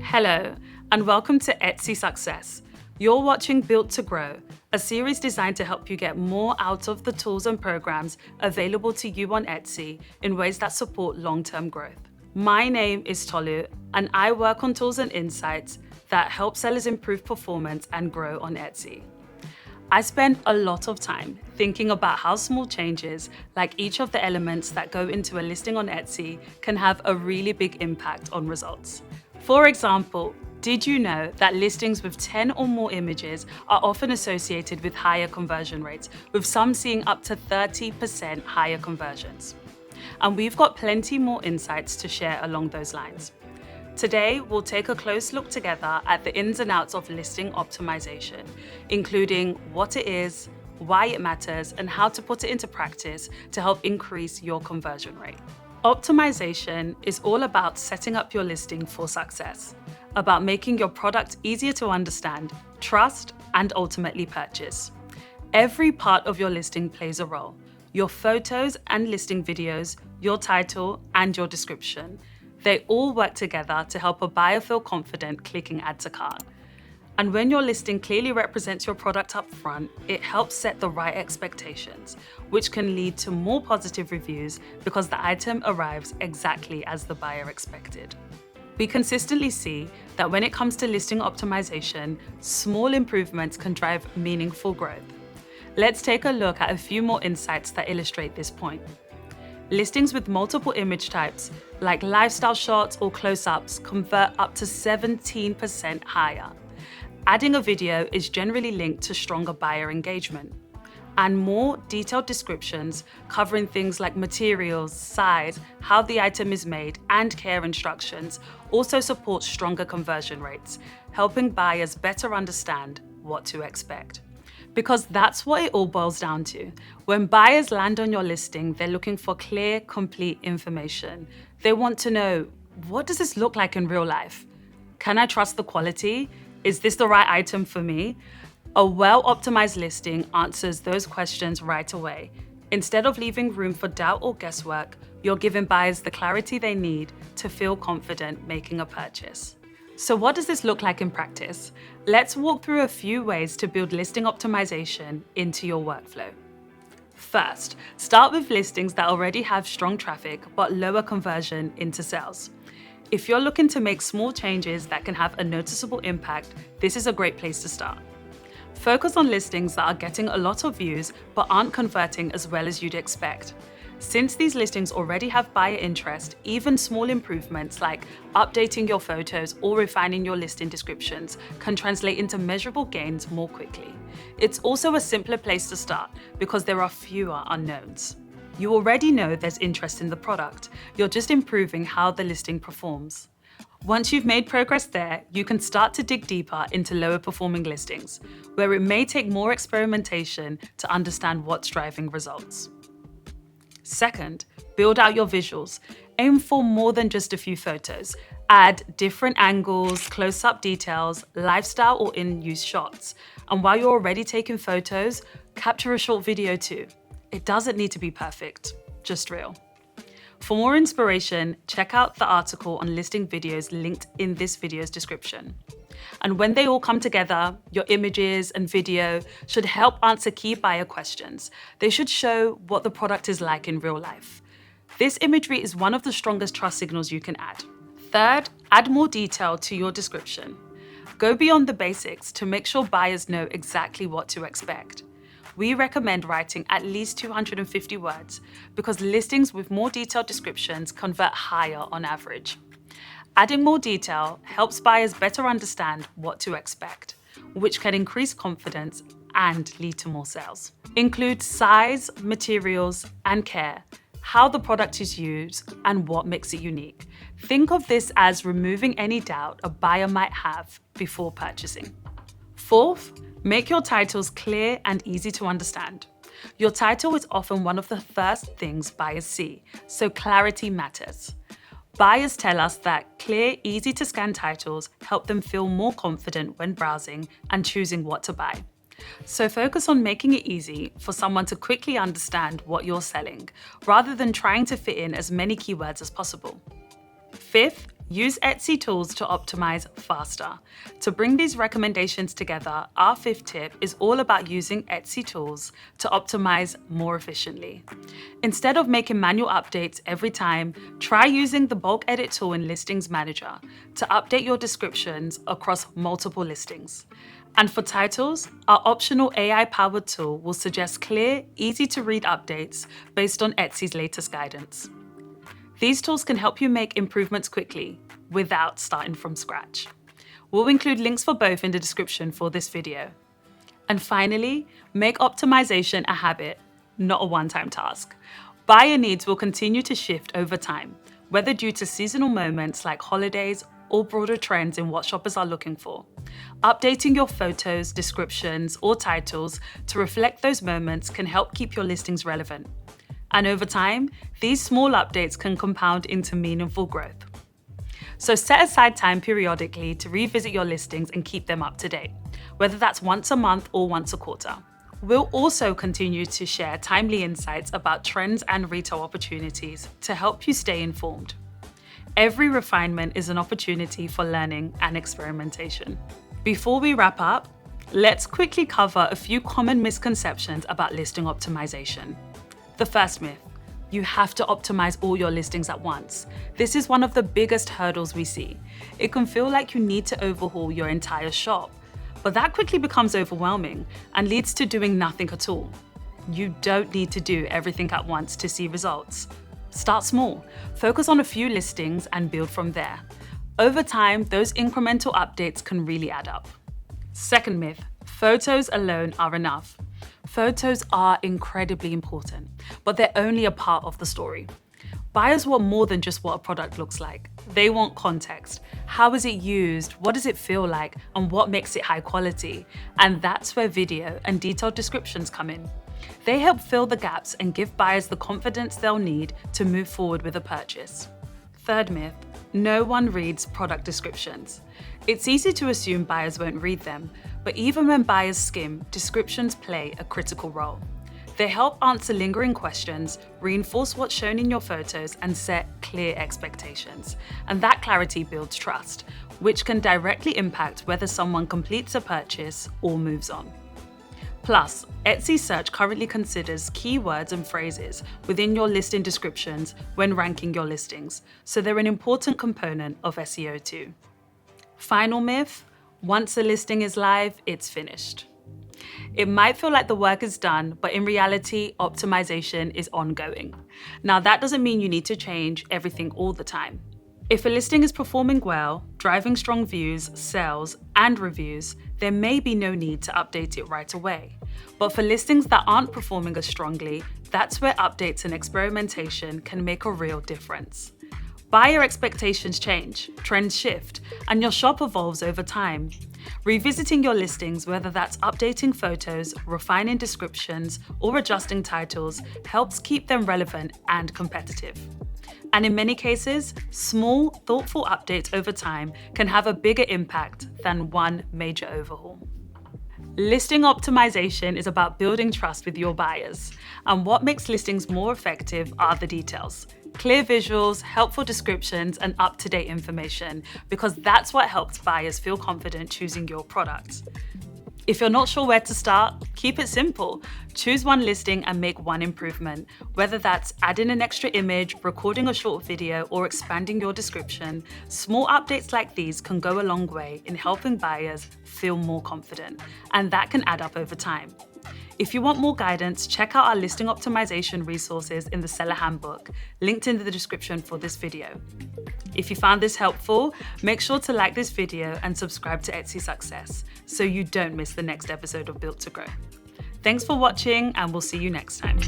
Hello, and welcome to Etsy Success. You're watching Built to Grow, a series designed to help you get more out of the tools and programs available to you on Etsy in ways that support long-term growth. My name is Tolu, and I work on tools and insights that help sellers improve performance and grow on Etsy. I spend a lot of time thinking about how small changes, like each of the elements that go into a listing on Etsy, can have a really big impact on results. For example, did you know that listings with 10 or more images are often associated with higher conversion rates, with some seeing up to 30% higher conversions? And we've got plenty more insights to share along those lines. Today, we'll take a close look together at the ins and outs of listing optimization, including what it is, why it matters, and how to put it into practice to help increase your conversion rate. Optimization is all about setting up your listing for success, about making your product easier to understand, trust, and ultimately purchase. Every part of your listing plays a role: your photos and listing videos, your title, and your description. They all work together to help a buyer feel confident clicking Add to Cart. And when your listing clearly represents your product up front, it helps set the right expectations, which can lead to more positive reviews because the item arrives exactly as the buyer expected. We consistently see that when it comes to listing optimization, small improvements can drive meaningful growth. Let's take a look at a few more insights that illustrate this point. Listings with multiple image types, like lifestyle shots or close-ups, convert up to 17% higher. Adding a video is generally linked to stronger buyer engagement. And more detailed descriptions covering things like materials, size, how the item is made, and care instructions also support stronger conversion rates, helping buyers better understand what to expect. Because that's what it all boils down to. When buyers land on your listing, they're looking for clear, complete information. They want to know, what does this look like in real life? Can I trust the quality? Is this the right item for me? A well-optimized listing answers those questions right away. Instead of leaving room for doubt or guesswork, you're giving buyers the clarity they need to feel confident making a purchase. So what does this look like in practice? Let's walk through a few ways to build listing optimization into your workflow. First, start with listings that already have strong traffic but lower conversion into sales. If you're looking to make small changes that can have a noticeable impact, this is a great place to start. Focus on listings that are getting a lot of views but aren't converting as well as you'd expect. Since these listings already have buyer interest, even small improvements like updating your photos or refining your listing descriptions can translate into measurable gains more quickly. It's also a simpler place to start because there are fewer unknowns. You already know there's interest in the product. You're just improving how the listing performs. Once you've made progress there, you can start to dig deeper into lower performing listings, where it may take more experimentation to understand what's driving results. Second, build out your visuals. Aim for more than just a few photos. Add different angles, close-up details, lifestyle or in-use shots. And while you're already taking photos, capture a short video too. It doesn't need to be perfect, just real. For more inspiration, check out the article on listing videos linked in this video's description. And when they all come together, your images and video should help answer key buyer questions. They should show what the product is like in real life. This imagery is one of the strongest trust signals you can add. Third, add more detail to your description. Go beyond the basics to make sure buyers know exactly what to expect. We recommend writing at least 250 words because listings with more detailed descriptions convert higher on average. Adding more detail helps buyers better understand what to expect, which can increase confidence and lead to more sales. Include size, materials, and care, how the product is used, and what makes it unique. Think of this as removing any doubt a buyer might have before purchasing. Fourth, make your titles clear and easy to understand. Your title is often one of the first things buyers see, so clarity matters. Buyers tell us that clear, easy-to-scan titles help them feel more confident when browsing and choosing what to buy. So focus on making it easy for someone to quickly understand what you're selling, rather than trying to fit in as many keywords as possible. Fifth, use Etsy tools to optimize faster. To bring these recommendations together, our fifth tip is all about using Etsy tools to optimize more efficiently. Instead of making manual updates every time, try using the bulk edit tool in Listings Manager to update your descriptions across multiple listings. And for titles, our optional AI-powered tool will suggest clear, easy-to-read updates based on Etsy's latest guidance. These tools can help you make improvements quickly without starting from scratch. We'll include links for both in the description for this video. And finally, make optimization a habit, not a one-time task. Buyer needs will continue to shift over time, whether due to seasonal moments like holidays or broader trends in what shoppers are looking for. Updating your photos, descriptions, or titles to reflect those moments can help keep your listings relevant. And over time, these small updates can compound into meaningful growth. So set aside time periodically to revisit your listings and keep them up to date, whether that's once a month or once a quarter. We'll also continue to share timely insights about trends and retail opportunities to help you stay informed. Every refinement is an opportunity for learning and experimentation. Before we wrap up, let's quickly cover a few common misconceptions about listing optimization. The first myth: you have to optimize all your listings at once. This is one of the biggest hurdles we see. It can feel like you need to overhaul your entire shop, but that quickly becomes overwhelming and leads to doing nothing at all. You don't need to do everything at once to see results. Start small, focus on a few listings and build from there. Over time, those incremental updates can really add up. Second myth: photos alone are enough. Photos are incredibly important, but they're only a part of the story. Buyers want more than just what a product looks like. They want context. How is it used? What does it feel like? And what makes it high quality? And that's where video and detailed descriptions come in. They help fill the gaps and give buyers the confidence they'll need to move forward with a purchase. Third myth: no one reads product descriptions. It's easy to assume buyers won't read them, but even when buyers skim, descriptions play a critical role. They help answer lingering questions, reinforce what's shown in your photos, and set clear expectations. And that clarity builds trust, which can directly impact whether someone completes a purchase or moves on. Plus, Etsy Search currently considers keywords and phrases within your listing descriptions when ranking your listings, so they're an important component of SEO too. Final myth: once a listing is live, it's finished. It might feel like the work is done, but in reality, optimization is ongoing. Now, that doesn't mean you need to change everything all the time. If a listing is performing well, driving strong views, sales, and reviews, there may be no need to update it right away. But for listings that aren't performing as strongly, that's where updates and experimentation can make a real difference. Buyer expectations change, trends shift, and your shop evolves over time. Revisiting your listings, whether that's updating photos, refining descriptions, or adjusting titles, helps keep them relevant and competitive. And in many cases, small, thoughtful updates over time can have a bigger impact than one major overhaul. Listing optimization is about building trust with your buyers, and what makes listings more effective are the details. Clear visuals, helpful descriptions, and up-to-date information, because that's what helps buyers feel confident choosing your product. If you're not sure where to start, keep it simple. Choose one listing and make one improvement. Whether that's adding an extra image, recording a short video, or expanding your description, small updates like these can go a long way in helping buyers feel more confident, and that can add up over time. If you want more guidance, check out our listing optimization resources in the Seller Handbook, linked in the description for this video. If you found this helpful, make sure to like this video and subscribe to Etsy Success so you don't miss the next episode of Built to Grow. Thanks for watching, and we'll see you next time.